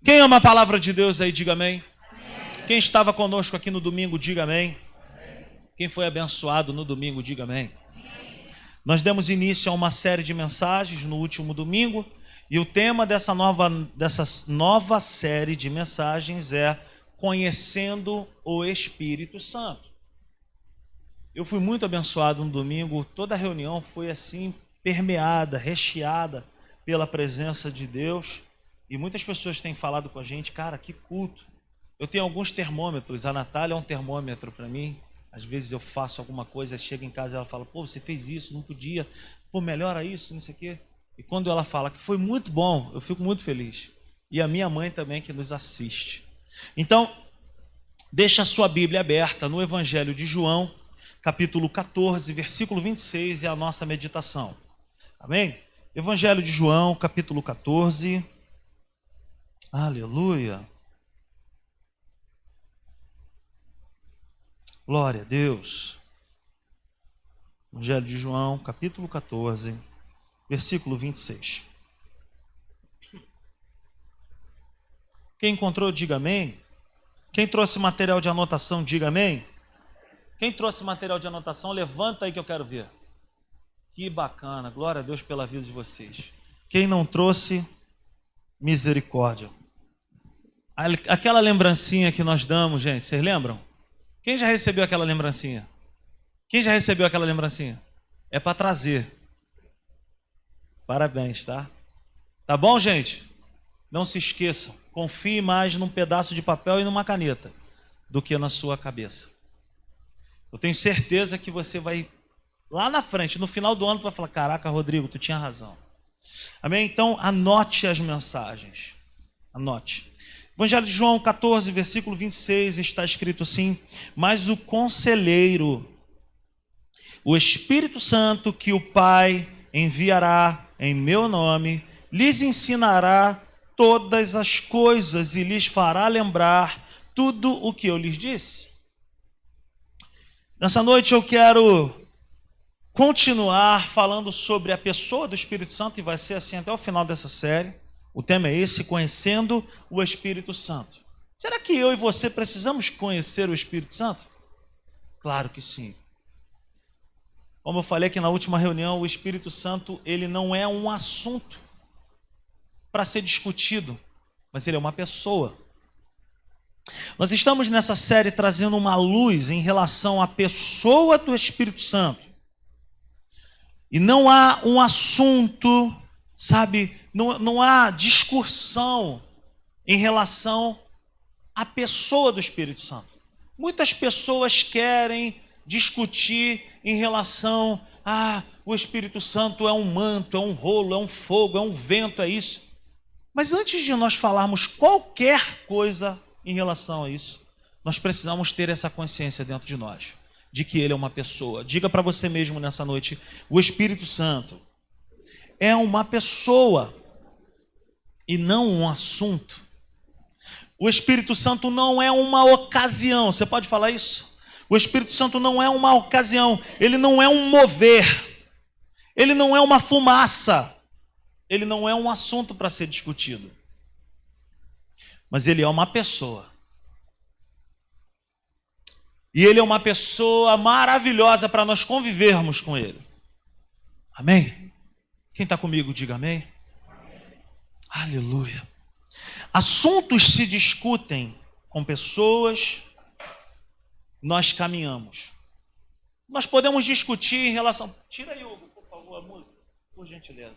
Quem ama a palavra de Deus aí, diga amém. Quem estava conosco aqui no domingo, diga amém. Quem foi abençoado no domingo, diga amém. Nós demos início a uma série de mensagens no último domingo e o tema dessa nova série de mensagens é Conhecendo o Espírito Santo. Eu fui muito abençoado no domingo, toda a reunião foi assim permeada, recheada pela presença de Deus e muitas pessoas têm falado com a gente, cara, que culto. Eu tenho alguns termômetros, a Natália é um termômetro para mim. Às vezes eu faço alguma coisa, chego em casa e ela fala, pô, você fez isso, não podia, pô, melhora isso, não sei o quê. E quando ela fala que foi muito bom, eu fico muito feliz. E a minha mãe também que nos assiste. Então, deixa a sua Bíblia aberta no Evangelho de João, capítulo 14, versículo 26, é a nossa meditação. Amém? Evangelho de João, capítulo 14. Aleluia. Glória a Deus. Evangelho de João, capítulo 14, versículo 26. Quem encontrou, diga amém. Quem trouxe material de anotação, diga amém. Quem trouxe material de anotação, levanta aí que eu quero ver. Que bacana, glória a Deus pela vida de vocês. Quem não trouxe, misericórdia. Aquela lembrancinha que nós damos, gente, vocês lembram? Quem já recebeu aquela lembrancinha? Quem já recebeu aquela lembrancinha? É para trazer. Parabéns, tá? Tá bom, gente? Não se esqueçam. Confie mais num pedaço de papel e numa caneta do que na sua cabeça. Eu tenho certeza que você vai, lá na frente, no final do ano, tu vai falar, caraca, Rodrigo, tu tinha razão. Amém? Então, anote as mensagens. Anote. Evangelho de João 14, versículo 26, está escrito assim, mas o conselheiro, o Espírito Santo que o Pai enviará em meu nome, lhes ensinará todas as coisas e lhes fará lembrar tudo o que eu lhes disse. Nessa noite eu quero continuar falando sobre a pessoa do Espírito Santo e vai ser assim até o final dessa série. O tema é esse, conhecendo o Espírito Santo. Será que eu e você precisamos conhecer o Espírito Santo? Claro que sim. Como eu falei aqui na última reunião, o Espírito Santo, ele não é um assunto para ser discutido, mas ele é uma pessoa. Nós estamos nessa série trazendo uma luz em relação à pessoa do Espírito Santo. E não há um assunto, sabe, não há discussão em relação à pessoa do Espírito Santo. Muitas pessoas querem discutir em relação a o Espírito Santo é um manto, é um rolo, é um fogo, é um vento, é isso. Mas antes de nós falarmos qualquer coisa em relação a isso, nós precisamos ter essa consciência dentro de nós, de que ele é uma pessoa. Diga para você mesmo nessa noite, o Espírito Santo é uma pessoa e não um assunto. O Espírito Santo não é uma ocasião, você pode falar isso? O Espírito Santo não é uma ocasião, ele não é um mover, ele não é uma fumaça, ele não é um assunto para ser discutido, mas ele é uma pessoa. E ele é uma pessoa maravilhosa para nós convivermos com ele. Amém? Quem está comigo, diga amém. Aleluia. Assuntos se discutem com pessoas, nós caminhamos. Nós podemos discutir em relação... Tira aí, Hugo, por favor, a música, por gentileza.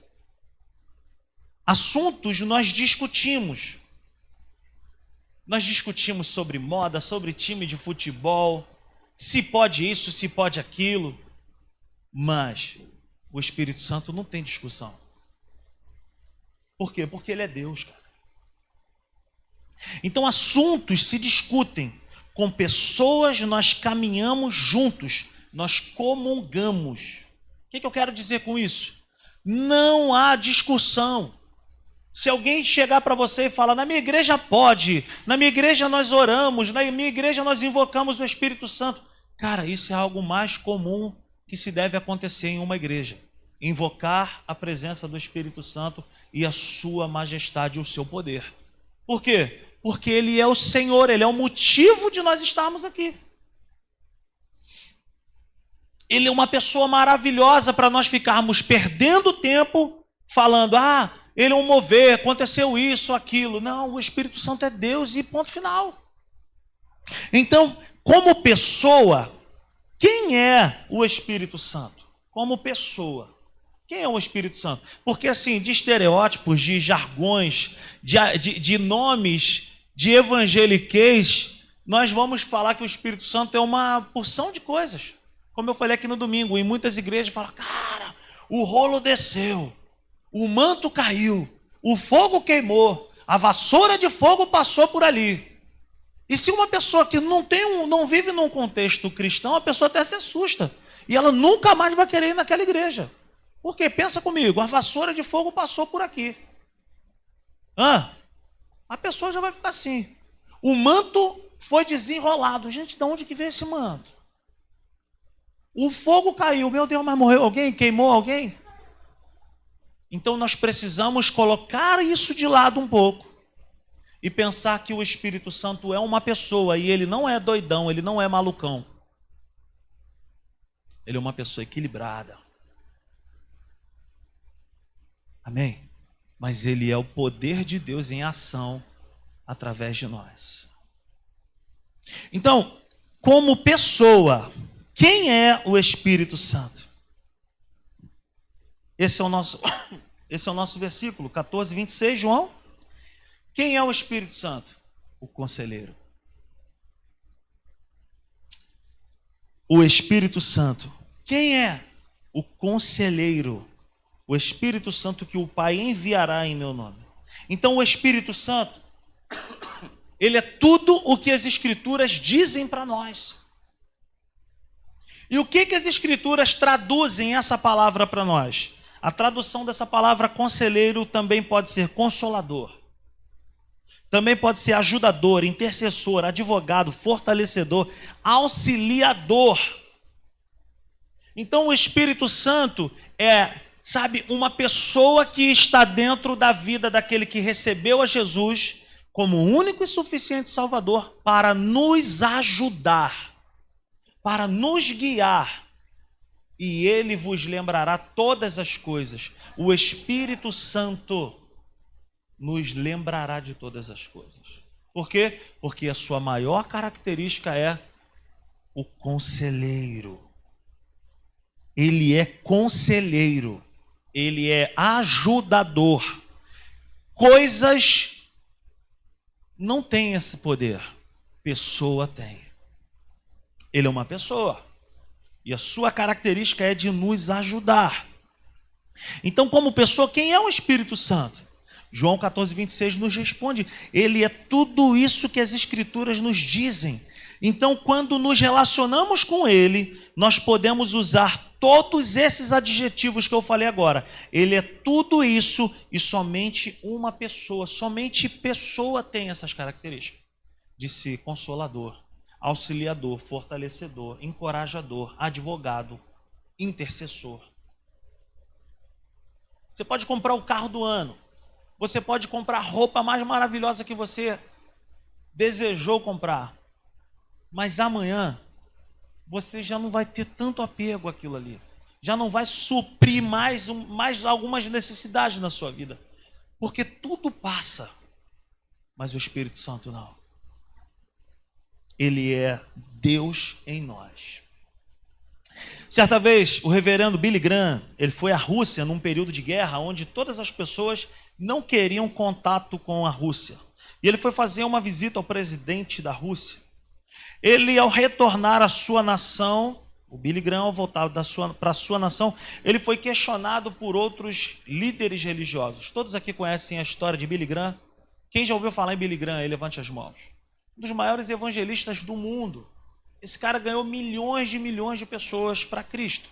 Assuntos nós discutimos. Nós discutimos sobre moda, sobre time de futebol, se pode isso, se pode aquilo, mas o Espírito Santo não tem discussão. Por quê? Porque ele é Deus, cara. Então assuntos se discutem com pessoas, nós caminhamos juntos, nós comungamos. O que eu quero dizer com isso? Não há discussão. Se alguém chegar para você e falar, na minha igreja pode, na minha igreja nós oramos, na minha igreja nós invocamos o Espírito Santo. Cara, isso é algo mais comum que se deve acontecer em uma igreja. Invocar a presença do Espírito Santo e a sua majestade e o seu poder. Por quê? Porque Ele é o Senhor, Ele é o motivo de nós estarmos aqui. Ele é uma pessoa maravilhosa para nós ficarmos perdendo tempo falando, Ele é um mover, aconteceu isso, aquilo. Não, o Espírito Santo é Deus e ponto final. Então, como pessoa, quem é o Espírito Santo? Como pessoa, quem é o Espírito Santo? Porque assim, de estereótipos, de jargões, de nomes, de evangeliquez, nós vamos falar que o Espírito Santo é uma porção de coisas. Como eu falei aqui no domingo, em muitas igrejas falam, cara, o rolo desceu, o manto caiu, o fogo queimou, a vassoura de fogo passou por ali. E se uma pessoa que não vive num contexto cristão, a pessoa até se assusta. E ela nunca mais vai querer ir naquela igreja. Por quê? Pensa comigo, a vassoura de fogo passou por aqui. A pessoa já vai ficar assim. O manto foi desenrolado. Gente, de onde que veio esse manto? O fogo caiu. Meu Deus, mas morreu alguém? Queimou alguém? Então nós precisamos colocar isso de lado um pouco e pensar que o Espírito Santo é uma pessoa e ele não é doidão, ele não é malucão. Ele é uma pessoa equilibrada. Amém? Mas ele é o poder de Deus em ação através de nós. Então, como pessoa, quem é o Espírito Santo? Esse é o nosso versículo 14, 26, João. Quem é o Espírito Santo? O conselheiro. O Espírito Santo. Quem é? O conselheiro. O Espírito Santo que o Pai enviará em meu nome. Então o Espírito Santo, ele é tudo o que as Escrituras dizem para nós. E o que as Escrituras traduzem essa palavra para nós? A tradução dessa palavra conselheiro também pode ser consolador. Também pode ser ajudador, intercessor, advogado, fortalecedor, auxiliador. Então o Espírito Santo é, uma pessoa que está dentro da vida daquele que recebeu a Jesus como único e suficiente Salvador para nos ajudar, para nos guiar. E ele vos lembrará todas as coisas. O Espírito Santo nos lembrará de todas as coisas. Por quê? Porque a sua maior característica é o conselheiro. Ele é conselheiro. Ele é ajudador. Coisas não têm esse poder. Pessoa tem. Ele é uma pessoa. E a sua característica é de nos ajudar. Então, como pessoa, quem é o Espírito Santo? João 14, 26 nos responde. Ele é tudo isso que as Escrituras nos dizem. Então, quando nos relacionamos com ele, nós podemos usar todos esses adjetivos que eu falei agora. Ele é tudo isso e somente uma pessoa. Somente pessoa tem essas características. De ser consolador, auxiliador, fortalecedor, encorajador, advogado, intercessor. Você pode comprar o carro do ano. Você pode comprar a roupa mais maravilhosa que você desejou comprar. Mas amanhã você já não vai ter tanto apego àquilo ali. Já não vai suprir mais algumas necessidades na sua vida. Porque tudo passa. Mas o Espírito Santo não. Ele é Deus em nós. Certa vez, o reverendo Billy Graham, ele foi à Rússia num período de guerra onde todas as pessoas não queriam contato com a Rússia. E ele foi fazer uma visita ao presidente da Rússia. Ele, ao retornar à sua nação, o Billy Graham, ao voltar para a sua nação, ele foi questionado por outros líderes religiosos. Todos aqui conhecem a história de Billy Graham. Quem já ouviu falar em Billy Graham, levante as mãos. Um dos maiores evangelistas do mundo. Esse cara ganhou milhões de pessoas para Cristo.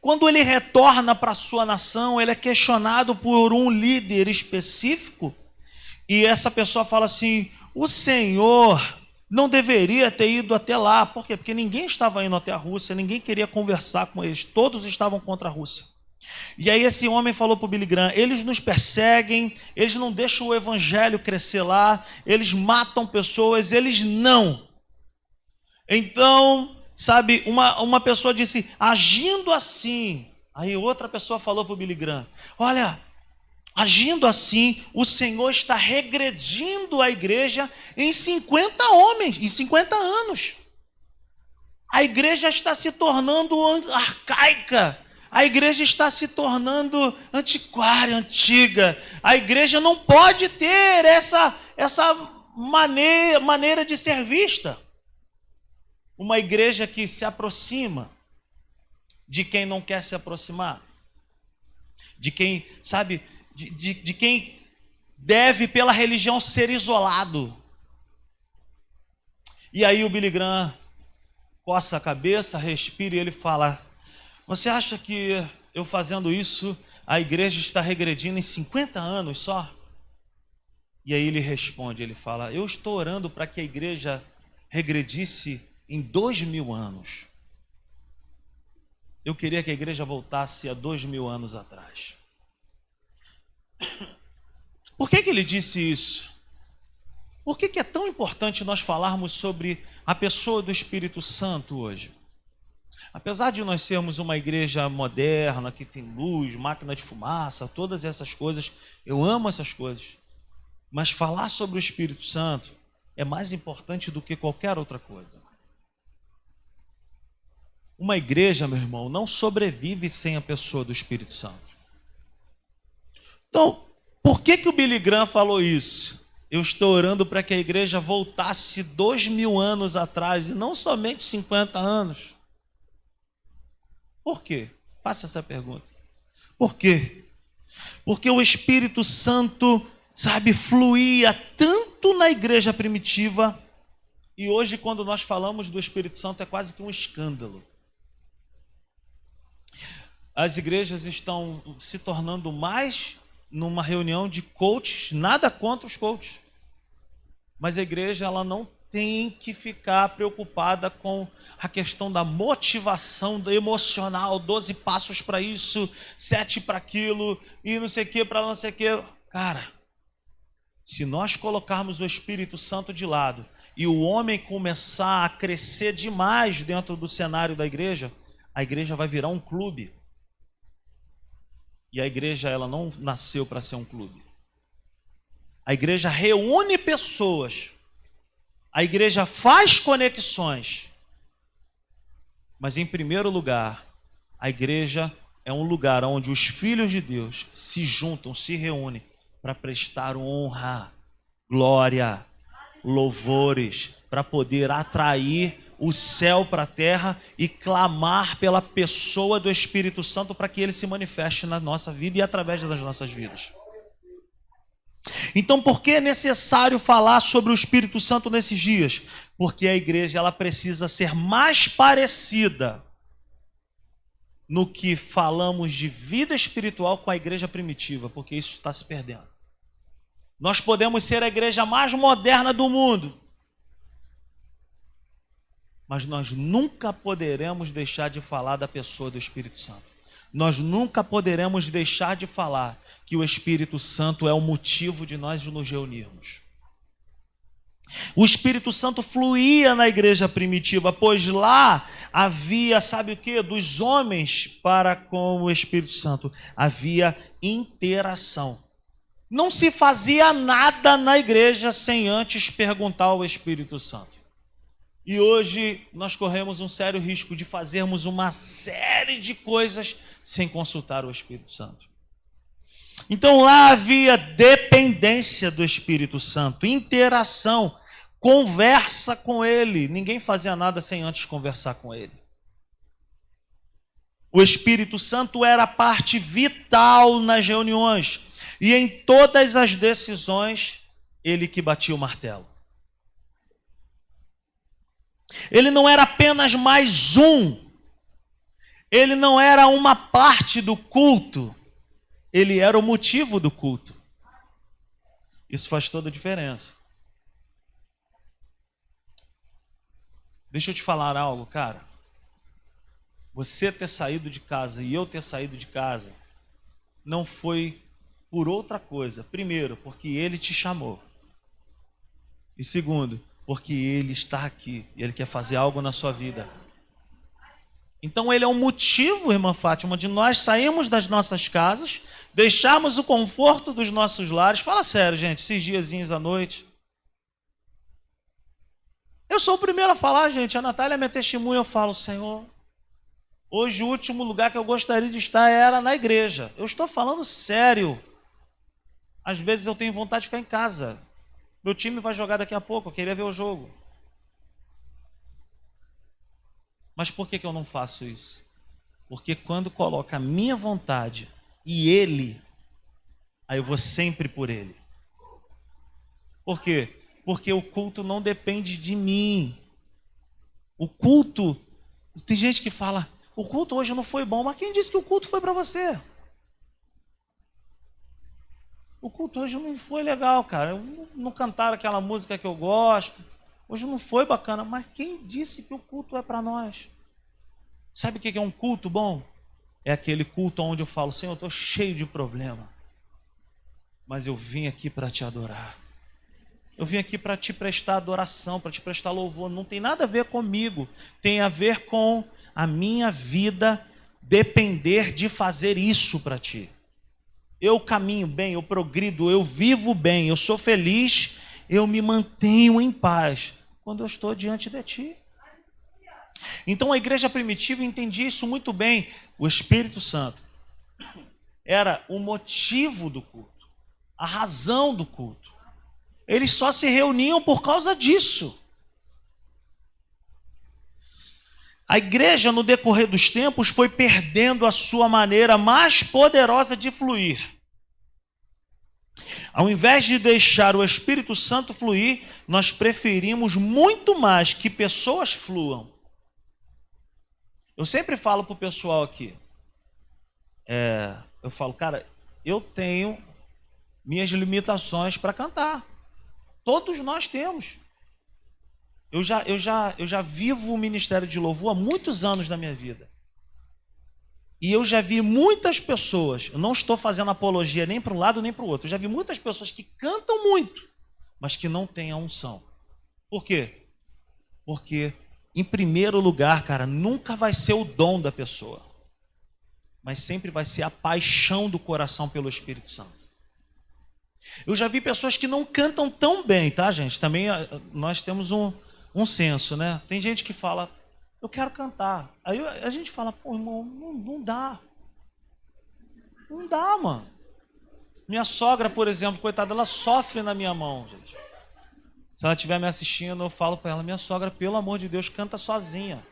Quando ele retorna para a sua nação, ele é questionado por um líder específico, e essa pessoa fala assim: o Senhor não deveria ter ido até lá. Por quê? Porque ninguém estava indo até a Rússia, ninguém queria conversar com eles, todos estavam contra a Rússia. E aí esse homem falou para o Billy Graham, eles nos perseguem, eles não deixam o evangelho crescer lá, eles matam pessoas, eles não. Então, sabe, uma pessoa disse, agindo assim, aí outra pessoa falou para o Billy Graham, olha, agindo assim, o Senhor está regredindo a igreja em 50 homens, em 50 anos. A igreja está se tornando arcaica. A igreja está se tornando antiquária, antiga. A igreja não pode ter essa maneira de ser vista. Uma igreja que se aproxima de quem não quer se aproximar. De quem, sabe, de quem deve pela religião ser isolado. E aí o Billy Graham coça a cabeça, respira e ele fala, você acha que eu fazendo isso, a igreja está regredindo em 50 anos só? E aí ele responde, ele fala, eu estou orando para que a igreja regredisse em 2000 anos. Eu queria que a igreja voltasse a 2000 anos atrás. Por que ele disse isso? Por que é tão importante nós falarmos sobre a pessoa do Espírito Santo hoje? Apesar de nós sermos uma igreja moderna, que tem luz, máquina de fumaça, todas essas coisas, eu amo essas coisas. Mas falar sobre o Espírito Santo é mais importante do que qualquer outra coisa. Uma igreja, meu irmão, não sobrevive sem a pessoa do Espírito Santo. Então, por que o Billy Graham falou isso? Eu estou orando para que a igreja voltasse 2000 anos atrás e não somente 50 anos. Por quê? Faça essa pergunta. Por quê? Porque o Espírito Santo, sabe, fluía tanto na igreja primitiva e hoje quando nós falamos do Espírito Santo é quase que um escândalo. As igrejas estão se tornando mais numa reunião de coaches, nada contra os coaches. Mas a igreja ela não tem que ficar preocupada com a questão da motivação da emocional, 12 passos para isso, 7 para aquilo, e não sei o que para não sei o que. Cara, se nós colocarmos o Espírito Santo de lado e o homem começar a crescer demais dentro do cenário da igreja, a igreja vai virar um clube. E a igreja ela não nasceu para ser um clube. A igreja reúne pessoas. A igreja faz conexões. Mas em primeiro lugar, a igreja é um lugar onde os filhos de Deus se juntam, se reúnem para prestar honra, glória, louvores, para poder atrair o céu para a terra e clamar pela pessoa do Espírito Santo para que ele se manifeste na nossa vida e através das nossas vidas. Então, por que é necessário falar sobre o Espírito Santo nesses dias? Porque a igreja ela precisa ser mais parecida no que falamos de vida espiritual com a igreja primitiva, porque isso está se perdendo. Nós podemos ser a igreja mais moderna do mundo, mas nós nunca poderemos deixar de falar da pessoa do Espírito Santo. Nós nunca poderemos deixar de falar que o Espírito Santo é o motivo de nós nos reunirmos. O Espírito Santo fluía na igreja primitiva, pois lá havia, sabe o que? Dos homens para com o Espírito Santo. Havia interação. Não se fazia nada na igreja sem antes perguntar ao Espírito Santo. E hoje nós corremos um sério risco de fazermos uma série de coisas sem consultar o Espírito Santo. Então lá havia dependência do Espírito Santo, interação, conversa com ele. Ninguém fazia nada sem antes conversar com ele. O Espírito Santo era parte vital nas reuniões e em todas as decisões, ele que batia o martelo. Ele não era apenas mais um, ele não era uma parte do culto, ele era o motivo do culto. Isso faz toda a diferença. Deixa eu te falar algo, cara. Você ter saído de casa e eu ter saído de casa não foi por outra coisa. Primeiro, porque Ele te chamou. E segundo, porque Ele está aqui e Ele quer fazer algo na sua vida. Então Ele é um motivo, irmã Fátima, de nós sairmos das nossas casas, deixarmos o conforto dos nossos lares. Fala sério, gente, esses diazinhos à noite. Eu sou o primeiro a falar, gente. A Natália é minha testemunha. Eu falo, Senhor, hoje o último lugar que eu gostaria de estar era na igreja. Eu estou falando sério. Às vezes eu tenho vontade de ficar em casa. Meu time vai jogar daqui a pouco, eu queria ver o jogo. Mas por que eu não faço isso? Porque quando coloca a minha vontade e Ele, aí eu vou sempre por Ele. Por quê? Porque o culto não depende de mim. O culto, tem gente que fala, o culto hoje não foi bom, mas quem disse que o culto foi para você? O culto hoje não foi legal, cara. Não cantaram aquela música que eu gosto. Hoje não foi bacana, mas quem disse que o culto é para nós? Sabe o que é um culto bom? É aquele culto onde eu falo, Senhor, eu estou cheio de problema, mas eu vim aqui para te adorar. Eu vim aqui para te prestar adoração, para te prestar louvor. Não tem nada a ver comigo. Tem a ver com a minha vida depender de fazer isso para ti. Eu caminho bem, eu progrido, eu vivo bem, eu sou feliz, eu me mantenho em paz quando eu estou diante de ti. Então a igreja primitiva entendia isso muito bem. O Espírito Santo era o motivo do culto, a razão do culto. Eles só se reuniam por causa disso. A igreja, no decorrer dos tempos, foi perdendo a sua maneira mais poderosa de fluir. Ao invés de deixar o Espírito Santo fluir, nós preferimos muito mais que pessoas fluam. Eu sempre falo para o pessoal aqui, eu falo, cara, eu tenho minhas limitações para cantar. Todos nós temos. Eu já vivo o ministério de louvor há muitos anos da minha vida. E eu já vi muitas pessoas, eu não estou fazendo apologia nem para um lado nem para o outro, eu já vi muitas pessoas que cantam muito, mas que não têm a unção. Por quê? Porque, em primeiro lugar, cara, nunca vai ser o dom da pessoa, mas sempre vai ser a paixão do coração pelo Espírito Santo. Eu já vi pessoas que não cantam tão bem, tá, gente? Também nós temos um senso, né? Tem gente que fala, eu quero cantar. Aí a gente fala, pô, irmão, não dá. Não dá, mano. Minha sogra, por exemplo, coitada, ela sofre na minha mão, gente. Se ela estiver me assistindo, eu falo para ela, minha sogra, pelo amor de Deus, canta sozinha.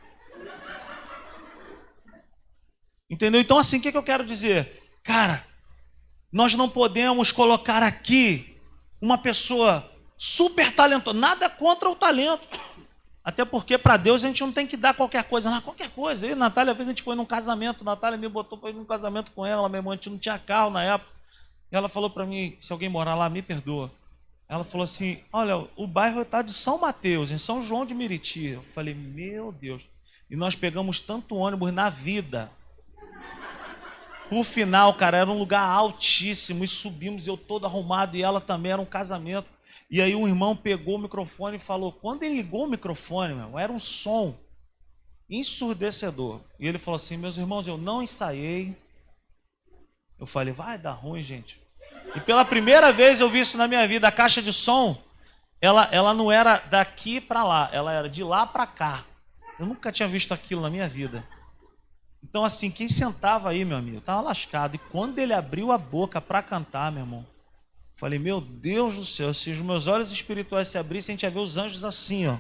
Entendeu? Então, assim, o que eu quero dizer? Cara, nós não podemos colocar aqui uma pessoa super talentosa, nada contra o talento. Até porque para Deus a gente não tem que dar qualquer coisa, não, qualquer coisa. E Natália, às vezes a gente foi num casamento, Natália me botou para ir num casamento com ela, meu irmão, a gente não tinha carro na época. E ela falou para mim, se alguém morar lá, me perdoa. Ela falou assim, olha, o bairro está de São Mateus, em São João de Meriti. Eu falei, meu Deus. E nós pegamos tanto ônibus na vida. Por final, cara, era um lugar altíssimo e subimos, eu todo arrumado e ela também, era um casamento. E aí um irmão pegou o microfone e falou, quando ele ligou o microfone, meu, era um som ensurdecedor. E ele falou assim, meus irmãos, eu não ensaiei. Eu falei, vai dar ruim, gente. E pela primeira vez eu vi isso na minha vida, a caixa de som, ela não era daqui para lá, ela era de lá para cá. Eu nunca tinha visto aquilo na minha vida. Então, assim, quem sentava aí, meu amigo, estava lascado. E quando ele abriu a boca para cantar, meu irmão, falei, meu Deus do céu, se os meus olhos espirituais se abrissem, a gente ia ver os anjos assim, ó.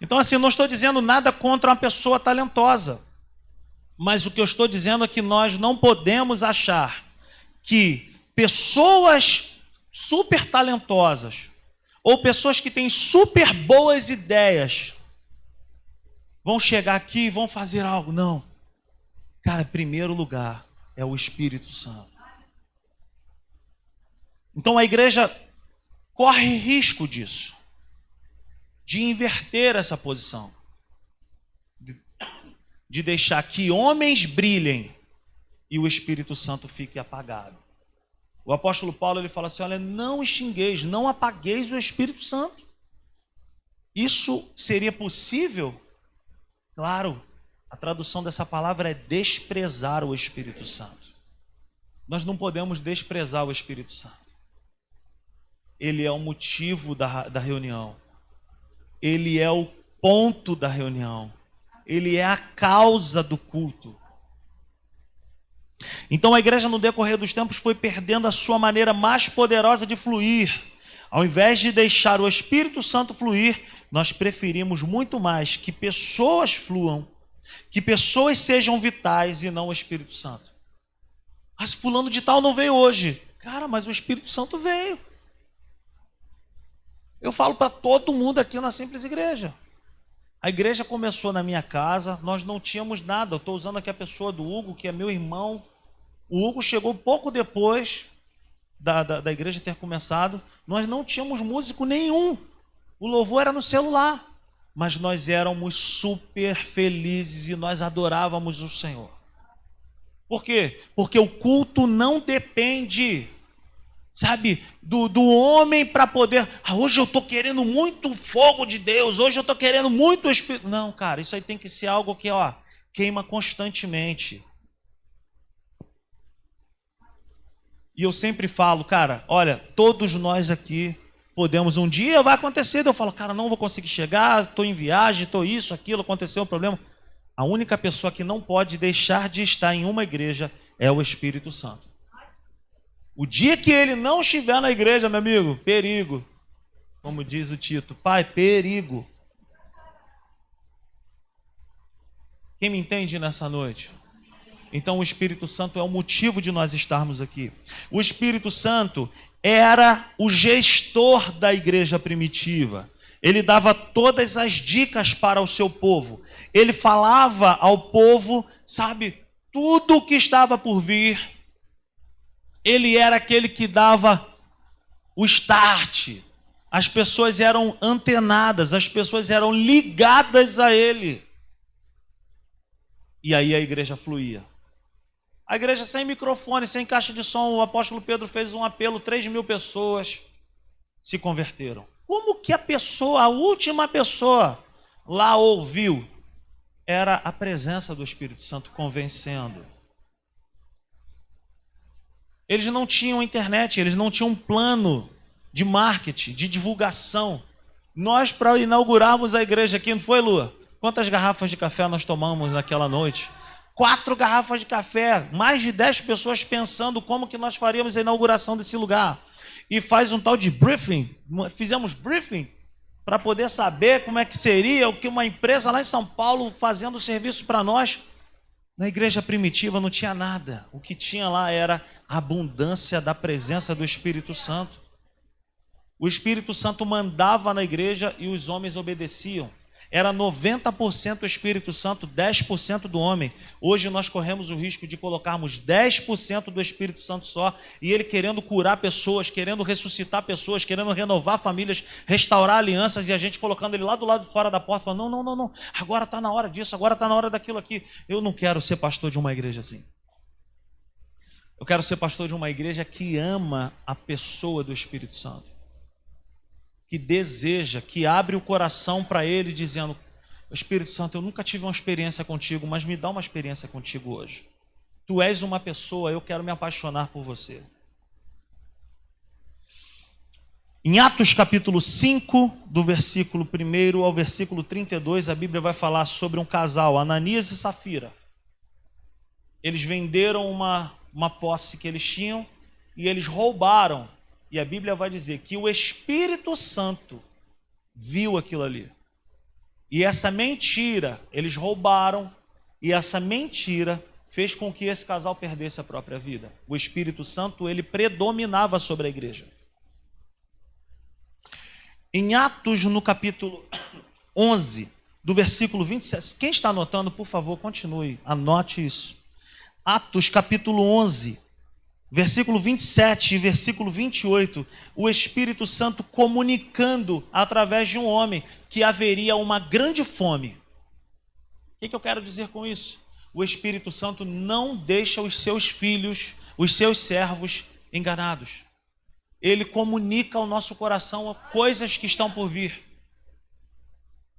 Então, assim, eu não estou dizendo nada contra uma pessoa talentosa. Mas o que eu estou dizendo é que nós não podemos achar que pessoas super talentosas ou pessoas que têm super boas ideias vão chegar aqui e vão fazer algo. Não. Cara, em primeiro lugar é o Espírito Santo. Então a igreja corre risco disso, de inverter essa posição. de deixar que homens brilhem e o Espírito Santo fique apagado. O apóstolo Paulo ele fala assim: olha, não extingueis, não apagueis o Espírito Santo. Isso seria possível? Claro, a tradução dessa palavra é desprezar o Espírito Santo. Nós não podemos desprezar o Espírito Santo. Ele é o motivo da reunião. Ele é o ponto da reunião. Ele é a causa do culto. Então a igreja no decorrer dos tempos foi perdendo a sua maneira mais poderosa de fluir. Ao invés de deixar o Espírito Santo fluir, nós preferimos muito mais que pessoas fluam, que pessoas sejam vitais e não o Espírito Santo. Mas fulano de tal não veio hoje. Cara, mas o Espírito Santo veio. Eu falo para todo mundo aqui na Simples Igreja. A igreja começou na minha casa, nós não tínhamos nada. Eu estou usando aqui a pessoa do Hugo, que é meu irmão. O Hugo chegou pouco depois da igreja ter começado. Nós não tínhamos músico nenhum. O louvor era no celular. Mas nós éramos super felizes e nós adorávamos o Senhor. Por quê? Porque o culto não depende, sabe, do homem para poder... hoje eu estou querendo muito fogo de Deus, hoje eu estou querendo muito o Espírito... Não, cara, isso aí tem que ser algo que queima constantemente. E eu sempre falo, cara, olha, todos nós aqui podemos, um dia vai acontecer, eu falo, cara, não vou conseguir chegar, estou em viagem, estou isso, aquilo, aconteceu um problema. A única pessoa que não pode deixar de estar em uma igreja é o Espírito Santo. O dia que ele não estiver na igreja, meu amigo, perigo. Como diz o Tito, pai, perigo. Quem me entende nessa noite? Então o Espírito Santo é o motivo de nós estarmos aqui. O Espírito Santo era o gestor da igreja primitiva. Ele dava todas as dicas para o seu povo. Ele falava ao povo, sabe, tudo o que estava por vir. Ele era aquele que dava o start. As pessoas eram antenadas, as pessoas eram ligadas a ele. E aí a igreja fluía. A igreja sem microfone, sem caixa de som, o apóstolo Pedro fez um apelo, 3.000 pessoas se converteram. Como que a última pessoa lá ouviu? Era a presença do Espírito Santo convencendo. Eles não tinham internet, eles não tinham um plano de marketing, de divulgação. Nós, para inaugurarmos a igreja aqui, não foi, Lua? Quantas garrafas de café nós tomamos naquela noite? 4 garrafas de café, mais de 10 pessoas pensando como que nós faríamos a inauguração desse lugar. E faz um tal de briefing, fizemos briefing para poder saber como é que seria o que uma empresa lá em São Paulo fazendo o serviço para nós. Na igreja primitiva não tinha nada. O que tinha lá era a abundância da presença do Espírito Santo. O Espírito Santo mandava na igreja e os homens obedeciam. Era 90% o Espírito Santo, 10% do homem. Hoje nós corremos o risco de colocarmos 10% do Espírito Santo só, e ele querendo curar pessoas, querendo ressuscitar pessoas, querendo renovar famílias, restaurar alianças, e a gente colocando ele lá do lado de fora da porta, falando, não, agora está na hora disso, agora está na hora daquilo aqui. Eu não quero ser pastor de uma igreja assim. Eu quero ser pastor de uma igreja que ama a pessoa do Espírito Santo, que deseja, que abre o coração para ele, dizendo, Espírito Santo, eu nunca tive uma experiência contigo, mas me dá uma experiência contigo hoje. Tu és uma pessoa, eu quero me apaixonar por você. Em Atos capítulo 5, do versículo 1 ao versículo 32, a Bíblia vai falar sobre um casal, Ananias e Safira. Eles venderam uma posse que eles tinham e eles roubaram. E a Bíblia vai dizer que o Espírito Santo viu aquilo ali. E essa mentira, eles roubaram, e essa mentira fez com que esse casal perdesse a própria vida. O Espírito Santo, ele predominava sobre a igreja. Em Atos, no capítulo 11, do versículo 27, quem está anotando, por favor, continue, anote isso. Atos, capítulo 11, versículo 27 e versículo 28, o Espírito Santo comunicando através de um homem que haveria uma grande fome. que eu quero dizer com isso? O Espírito Santo não deixa os seus filhos, os seus servos enganados. Ele comunica ao nosso coração coisas que estão por vir.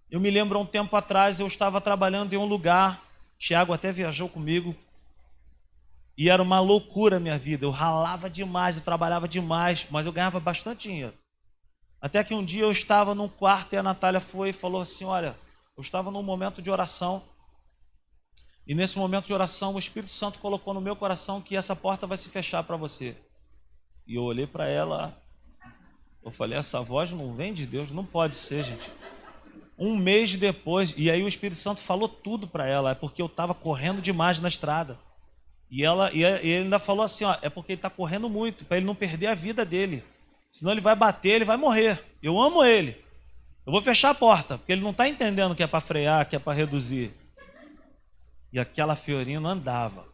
Eu me lembro, há um tempo atrás, eu estava trabalhando em um lugar, Tiago até viajou comigo, e era uma loucura a minha vida. Eu ralava demais, eu trabalhava demais, mas eu ganhava bastante dinheiro. Até que um dia eu estava num quarto e a Natália foi e falou assim, olha, eu estava num momento de oração, e nesse momento de oração o Espírito Santo colocou no meu coração que essa porta vai se fechar para você. E eu olhei para ela, eu falei, essa voz não vem de Deus, não pode ser, gente. Um mês depois, e aí o Espírito Santo falou tudo para ela, é porque eu estava correndo demais na estrada. E ele ainda falou assim, ó, é porque ele está correndo muito, para ele não perder a vida dele. Senão ele vai bater, ele vai morrer. Eu amo ele. Eu vou fechar a porta, porque ele não está entendendo que é para frear, que é para reduzir. E aquela Fiorino andava.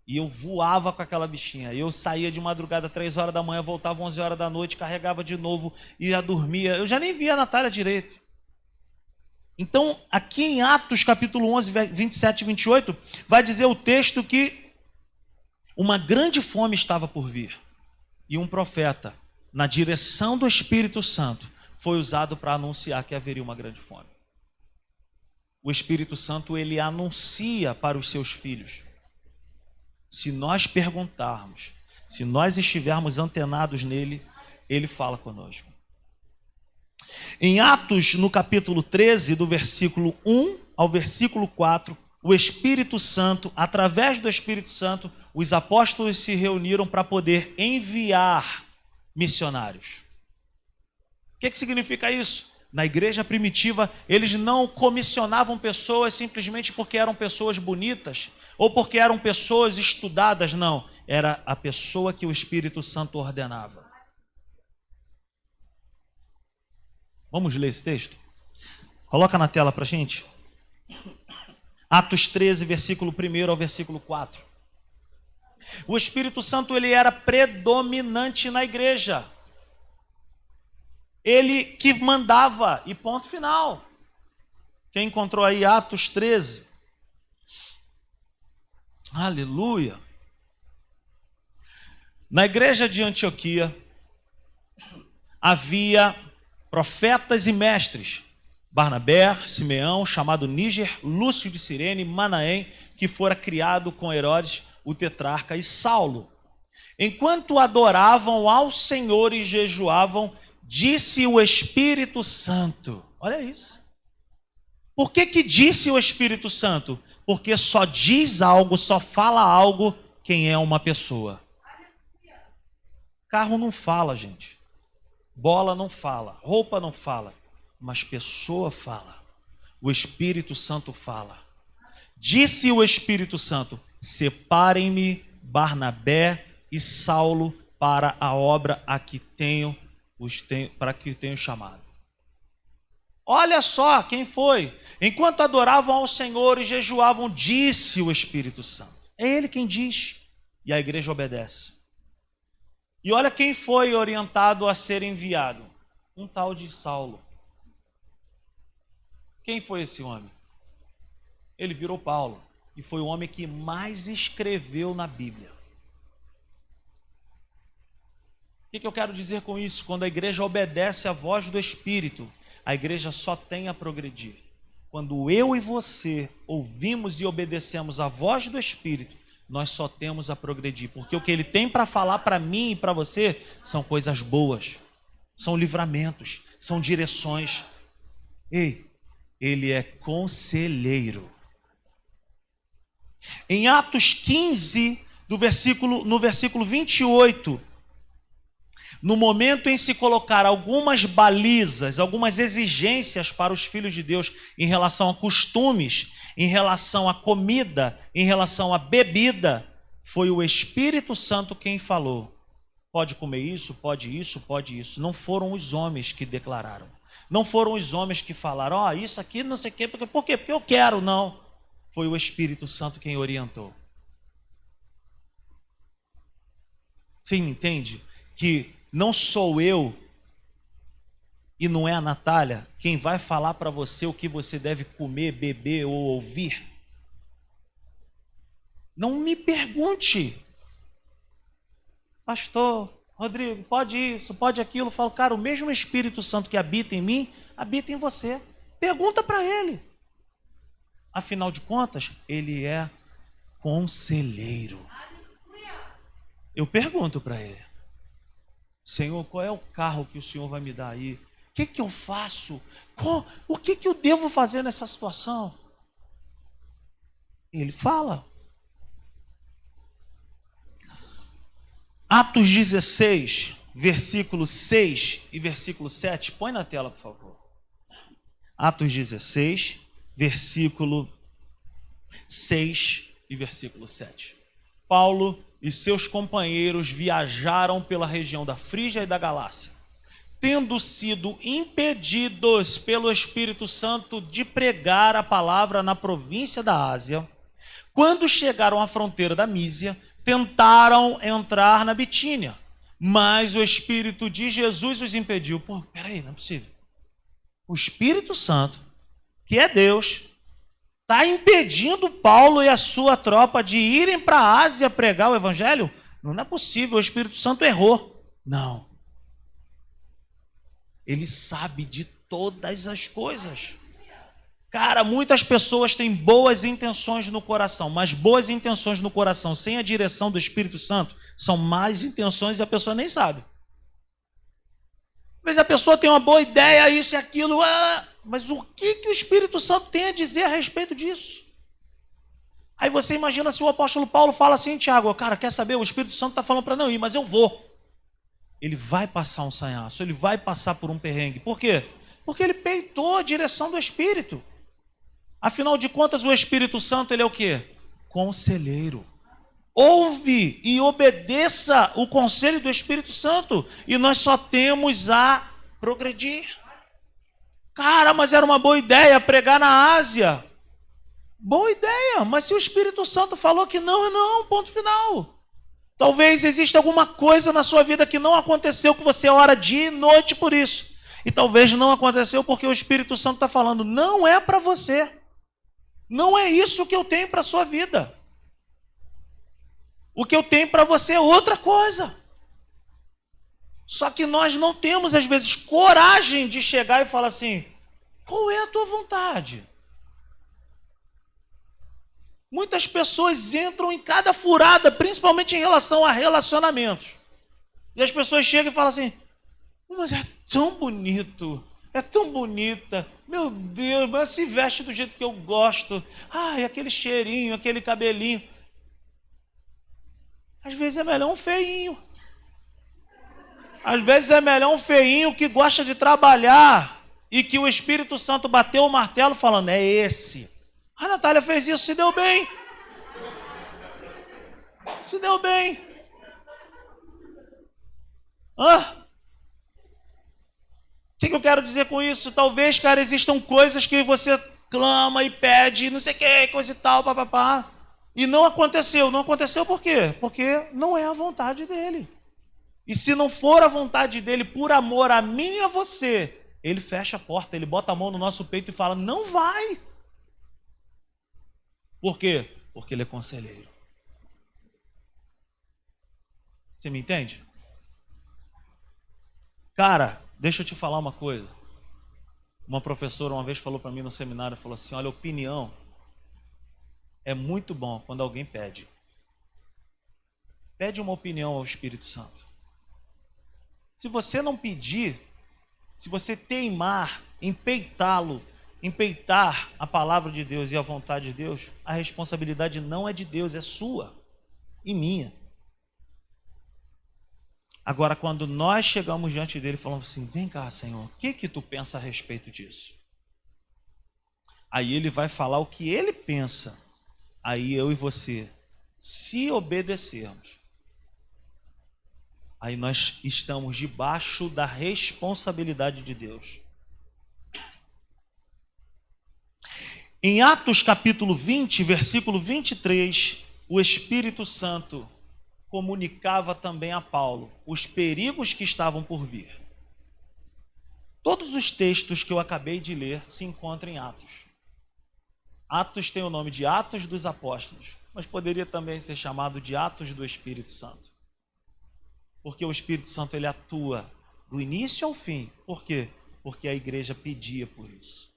E eu voava com aquela bichinha. Eu saía de madrugada 3 horas da manhã, voltava 11 horas da noite, carregava de novo e já dormia. Eu já nem via a Natália direito. Então, aqui em Atos capítulo 11, 27 e 28, vai dizer o texto que uma grande fome estava por vir. E um profeta, na direção do Espírito Santo, foi usado para anunciar que haveria uma grande fome. O Espírito Santo, ele anuncia para os seus filhos. Se nós perguntarmos, se nós estivermos antenados nele, ele fala conosco. Em Atos, no capítulo 13, do versículo 1 ao versículo 4, o Espírito Santo, através do Espírito Santo, os apóstolos se reuniram para poder enviar missionários. O que significa isso? Na igreja primitiva, eles não comissionavam pessoas simplesmente porque eram pessoas bonitas ou porque eram pessoas estudadas, não. Era a pessoa que o Espírito Santo ordenava. Vamos ler esse texto? Coloca na tela para a gente. Atos 13, versículo 1 ao versículo 4. O Espírito Santo, ele era predominante na igreja. Ele que mandava, e ponto final. Quem encontrou aí Atos 13? Aleluia. Na igreja de Antioquia, havia profetas e mestres, Barnabé, Simeão, chamado Níger, Lúcio de Cirene, Manaém, que fora criado com Herodes, o tetrarca, e Saulo. Enquanto adoravam ao Senhor e jejuavam, disse o Espírito Santo. Olha isso. Por que disse o Espírito Santo? Porque só diz algo, só fala algo quem é uma pessoa. Carro não fala, gente. Bola não fala, roupa não fala, mas pessoa fala. O Espírito Santo fala. Disse o Espírito Santo, separem-me Barnabé e Saulo para a obra a que para que tenho chamado. Olha só quem foi. Enquanto adoravam ao Senhor e jejuavam, disse o Espírito Santo. É ele quem diz. E a igreja obedece. E olha quem foi orientado a ser enviado. Um tal de Saulo. Quem foi esse homem? Ele virou Paulo. E foi o homem que mais escreveu na Bíblia. O que eu quero dizer com isso? Quando a igreja obedece à voz do Espírito, a igreja só tem a progredir. Quando eu e você ouvimos e obedecemos à voz do Espírito, nós só temos a progredir, porque o que ele tem para falar para mim e para você são coisas boas, são livramentos, são direções. Ei, ele é conselheiro. Em Atos 15, no versículo 28, no momento em se colocar algumas balizas, algumas exigências para os filhos de Deus em relação a costumes, em relação à comida, em relação à bebida, foi o Espírito Santo quem falou. Pode comer isso, pode isso, pode isso. Não foram os homens que declararam. Não foram os homens que falaram, isso aqui não sei o quê. Por quê? Porque eu quero, não. Foi o Espírito Santo quem orientou. Você me entende? Que não sou eu E não é a Natália quem vai falar para você o que você deve comer, beber ou ouvir. Não me pergunte, pastor Rodrigo, pode isso, pode aquilo. Eu falo, cara, o mesmo Espírito Santo que habita em mim, habita em você. Pergunta para ele. Afinal de contas, ele é conselheiro. Eu pergunto para ele, Senhor, qual é o carro que o Senhor vai me dar aí? O que eu faço? O que eu devo fazer nessa situação? Ele fala. Atos 16, versículo 6 e versículo 7. Põe na tela, por favor. Atos 16, versículo 6 e versículo 7. Paulo e seus companheiros viajaram pela região da Frígia e da Galácia, tendo sido impedidos pelo Espírito Santo de pregar a palavra na província da Ásia. Quando chegaram à fronteira da Mísia, tentaram entrar na Bitínia, mas o Espírito de Jesus os impediu. Pô, peraí, não é possível. O Espírito Santo, que é Deus, está impedindo Paulo e a sua tropa de irem para a Ásia pregar o Evangelho? Não é possível, o Espírito Santo errou. Não. Ele sabe de todas as coisas. Cara, muitas pessoas têm boas intenções no coração, mas boas intenções no coração sem a direção do Espírito Santo são más intenções e a pessoa nem sabe. Às vezes a pessoa tem uma boa ideia, isso e aquilo, mas o que o Espírito Santo tem a dizer a respeito disso? Aí você imagina se o apóstolo Paulo fala assim, Tiago, cara, quer saber? O Espírito Santo está falando para não ir, mas eu vou. Ele vai passar um sanhaço, ele vai passar por um perrengue. Por quê? Porque ele peitou a direção do Espírito. Afinal de contas, o Espírito Santo, ele é o quê? Conselheiro. Ouve e obedeça o conselho do Espírito Santo. E nós só temos a progredir. Cara, mas era uma boa ideia pregar na Ásia. Boa ideia, mas se o Espírito Santo falou que não, não, ponto final. Talvez exista alguma coisa na sua vida que não aconteceu, que você ora dia e noite por isso. E talvez não aconteceu porque o Espírito Santo está falando, não é para você. Não é isso que eu tenho para a sua vida. O que eu tenho para você é outra coisa. Só que nós não temos, às vezes, coragem de chegar e falar assim, qual é a tua vontade? Muitas pessoas entram em cada furada, principalmente em relação a relacionamentos. E as pessoas chegam e falam assim, mas é tão bonito, é tão bonita, meu Deus, mas se veste do jeito que eu gosto. Ai, aquele cheirinho, aquele cabelinho. Às vezes é melhor um feinho. Às vezes é melhor um feinho que gosta de trabalhar e que o Espírito Santo bateu o martelo falando, é esse. A Natália fez isso, se deu bem. Se deu bem. O que eu quero dizer com isso? Talvez, cara, existam coisas que você clama e pede, não sei o que, coisa e tal, papapá. E não aconteceu. Não aconteceu por quê? Porque não é a vontade dele. E se não for a vontade dele, por amor a mim e a você, ele fecha a porta, ele bota a mão no nosso peito e fala, não vai. Por quê? Porque ele é conselheiro. Você me entende? Cara, deixa eu te falar uma coisa. Uma professora uma vez falou para mim no seminário, falou assim, olha, opinião é muito bom quando alguém pede. Pede uma opinião ao Espírito Santo. Se você não pedir, se você teimar em peitá-lo, em peitar a palavra de Deus e a vontade de Deus, a responsabilidade não é de Deus, é sua e minha. Agora, quando nós chegamos diante dele e falamos assim, vem cá, Senhor, o que tu pensa a respeito disso? Aí ele vai falar o que ele pensa. Aí eu e você, se obedecermos, aí nós estamos debaixo da responsabilidade de Deus. Em Atos capítulo 20, versículo 23, o Espírito Santo comunicava também a Paulo os perigos que estavam por vir. todos os textos que eu acabei de ler se encontram em Atos. Atos tem o nome de Atos dos Apóstolos, mas poderia também ser chamado de Atos do Espírito Santo. Porque o Espírito Santo ele atua do início ao fim. Por quê? Porque a igreja pedia por isso.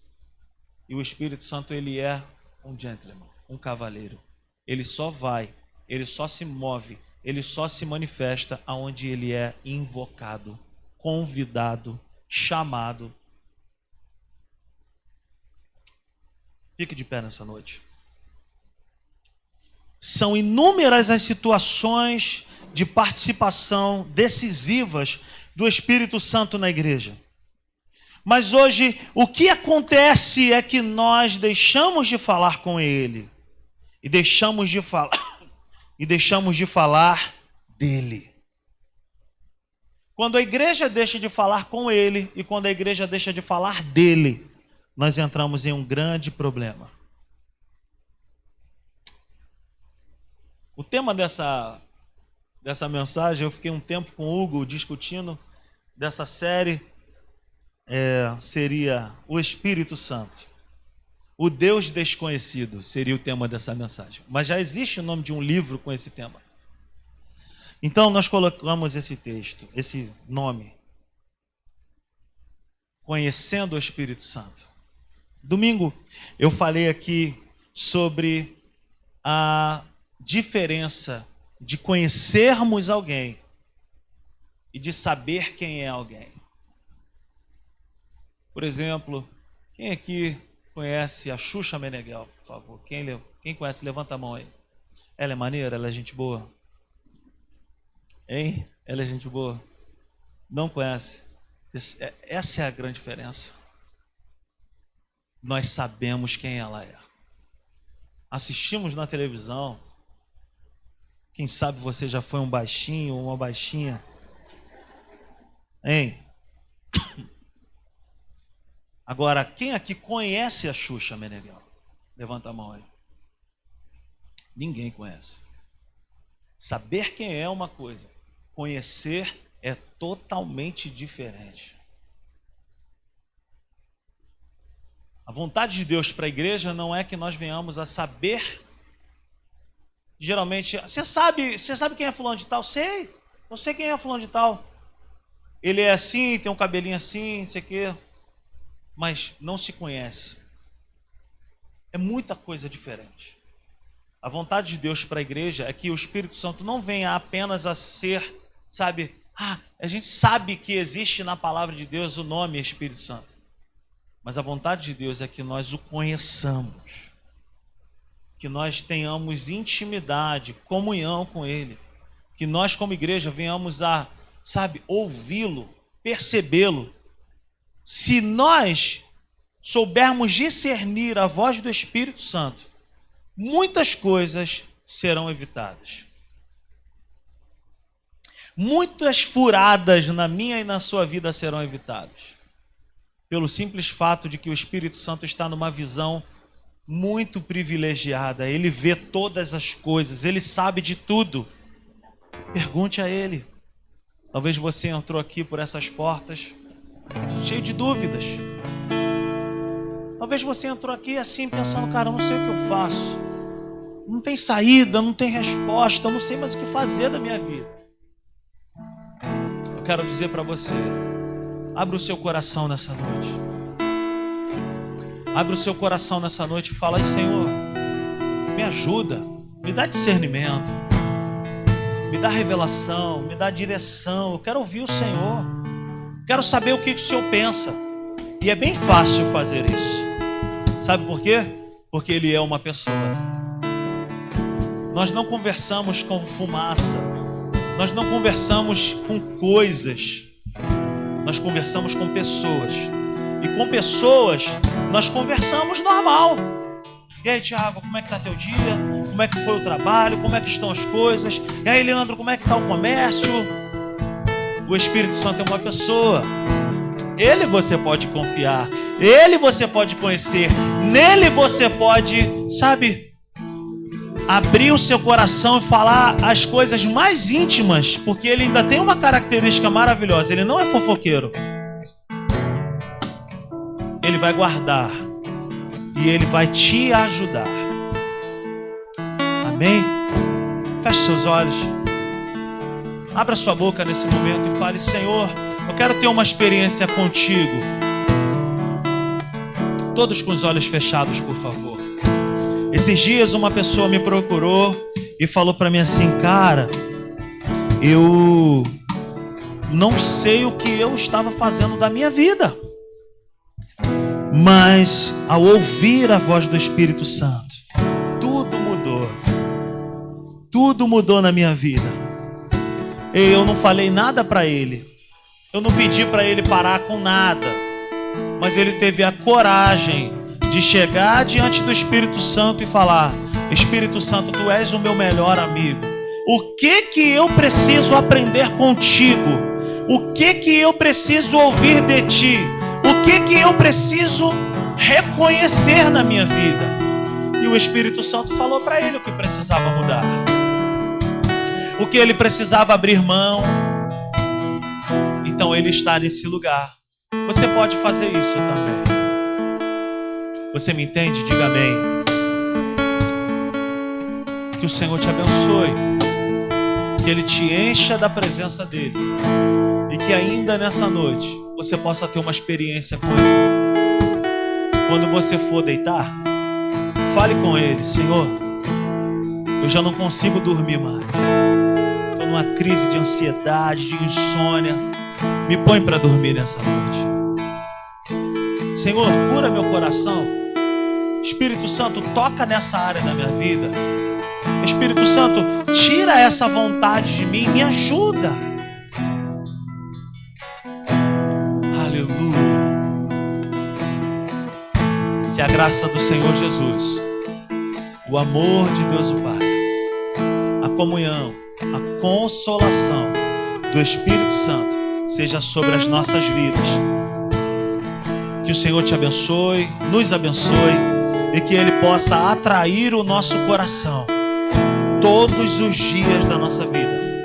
E o Espírito Santo ele é um gentleman, um cavaleiro. Ele só vai, ele só se move, ele só se manifesta aonde ele é invocado, convidado, chamado. Fique de pé nessa noite. São inúmeras as situações de participação decisivas do Espírito Santo na igreja. Mas hoje, o que acontece é que nós deixamos de falar com Ele e deixamos de falar dele. Quando a igreja deixa de falar com Ele e quando a igreja deixa de falar dele, nós entramos em um grande problema. O tema dessa mensagem, eu fiquei um tempo com o Hugo discutindo dessa série, seria o Espírito Santo. O Deus desconhecido seria o tema dessa mensagem. Mas já existe o nome de um livro com esse tema. Então nós colocamos esse texto, esse nome, Conhecendo o Espírito Santo. Domingo eu falei aqui sobre a diferença de conhecermos alguém e de saber quem é alguém. Por exemplo, quem aqui conhece a Xuxa Meneghel, por favor? Quem conhece, levanta a mão aí. Ela é maneira? Ela é gente boa? Hein? Ela é gente boa? Não conhece? Essa é a grande diferença. Nós sabemos quem ela é. Assistimos na televisão. Quem sabe você já foi um baixinho ou uma baixinha? Hein? Agora, quem aqui conhece a Xuxa Meneghel? Levanta a mão aí. Ninguém conhece. Saber quem é uma coisa. Conhecer é totalmente diferente. A vontade de Deus para a igreja não é que nós venhamos a saber. Geralmente, você sabe quem é fulano de tal? Sei, eu sei quem é fulano de tal. Ele é assim, tem um cabelinho assim, não sei o quê. Mas não se conhece. É muita coisa diferente. A vontade de Deus para a igreja é que o Espírito Santo não venha apenas a ser, a gente sabe que existe na palavra de Deus o nome Espírito Santo. Mas a vontade de Deus é que nós o conheçamos. Que nós tenhamos intimidade, comunhão com Ele. Que nós como igreja venhamos a, ouvi-lo, percebê-lo. Se nós soubermos discernir a voz do Espírito Santo, muitas coisas serão evitadas. Muitas furadas na minha e na sua vida serão evitadas. Pelo simples fato de que o Espírito Santo está numa visão muito privilegiada. Ele vê todas as coisas, ele sabe de tudo. Pergunte a ele. Talvez você entrou aqui por essas portas cheio de dúvidas. Talvez você entrou aqui assim pensando, cara, eu não sei o que eu faço. Não tem saída, não tem resposta, eu não sei mais o que fazer da minha vida. Eu quero dizer para você, abre o seu coração nessa noite. Abre o seu coração nessa noite e fala aí, Senhor, me ajuda, me dá discernimento, me dá revelação, me dá direção. Eu quero ouvir o Senhor, quero saber o que o Senhor pensa. E é bem fácil fazer isso. Sabe por quê? Porque Ele é uma pessoa. Nós não conversamos com fumaça, nós não conversamos com coisas, nós conversamos com pessoas. E com pessoas nós conversamos normal. E aí, Tiago, como é que está teu dia? Como é que foi o trabalho? Como é que estão as coisas? E aí, Leandro, como é que está o comércio? O Espírito Santo é uma pessoa. Ele você pode confiar. Ele você pode conhecer. Nele você pode, abrir o seu coração e falar as coisas mais íntimas. Porque ele ainda tem uma característica maravilhosa. Ele não é fofoqueiro. Ele vai guardar e Ele vai te ajudar. Amém? Feche seus olhos. Abra sua boca nesse momento e fale: Senhor, eu quero ter uma experiência contigo. Todos com os olhos fechados, por favor. Esses dias uma pessoa me procurou e falou para mim assim: cara, eu não sei o que eu estava fazendo da minha vida, mas ao ouvir a voz do Espírito Santo, tudo mudou. Tudo mudou na minha vida. E eu não falei nada para ele. Eu não pedi para ele parar com nada. Mas ele teve a coragem de chegar diante do Espírito Santo e falar: Espírito Santo, tu és o meu melhor amigo. O que eu preciso aprender contigo? O que eu preciso ouvir de ti? O que eu preciso reconhecer na minha vida? E o Espírito Santo falou para ele o que precisava mudar, o que ele precisava abrir mão. Então ele está nesse lugar. Você pode fazer isso também. Você me entende? Diga amém. Que o Senhor te abençoe, que Ele te encha da presença dEle, e que ainda nessa noite você possa ter uma experiência com Ele. Quando você for deitar, fale com Ele: Senhor, eu já não consigo dormir mais, estou numa crise de ansiedade, de insônia, me põe para dormir nessa noite. Senhor, cura meu coração. Espírito Santo, toca nessa área da minha vida. Espírito Santo, tira essa vontade de mim, me ajuda. Aleluia. Que a graça do Senhor Jesus, o amor de Deus o Pai, a comunhão, a consolação do Espírito Santo seja sobre as nossas vidas. Que o Senhor te abençoe, nos abençoe, e que Ele possa atrair o nosso coração todos os dias da nossa vida.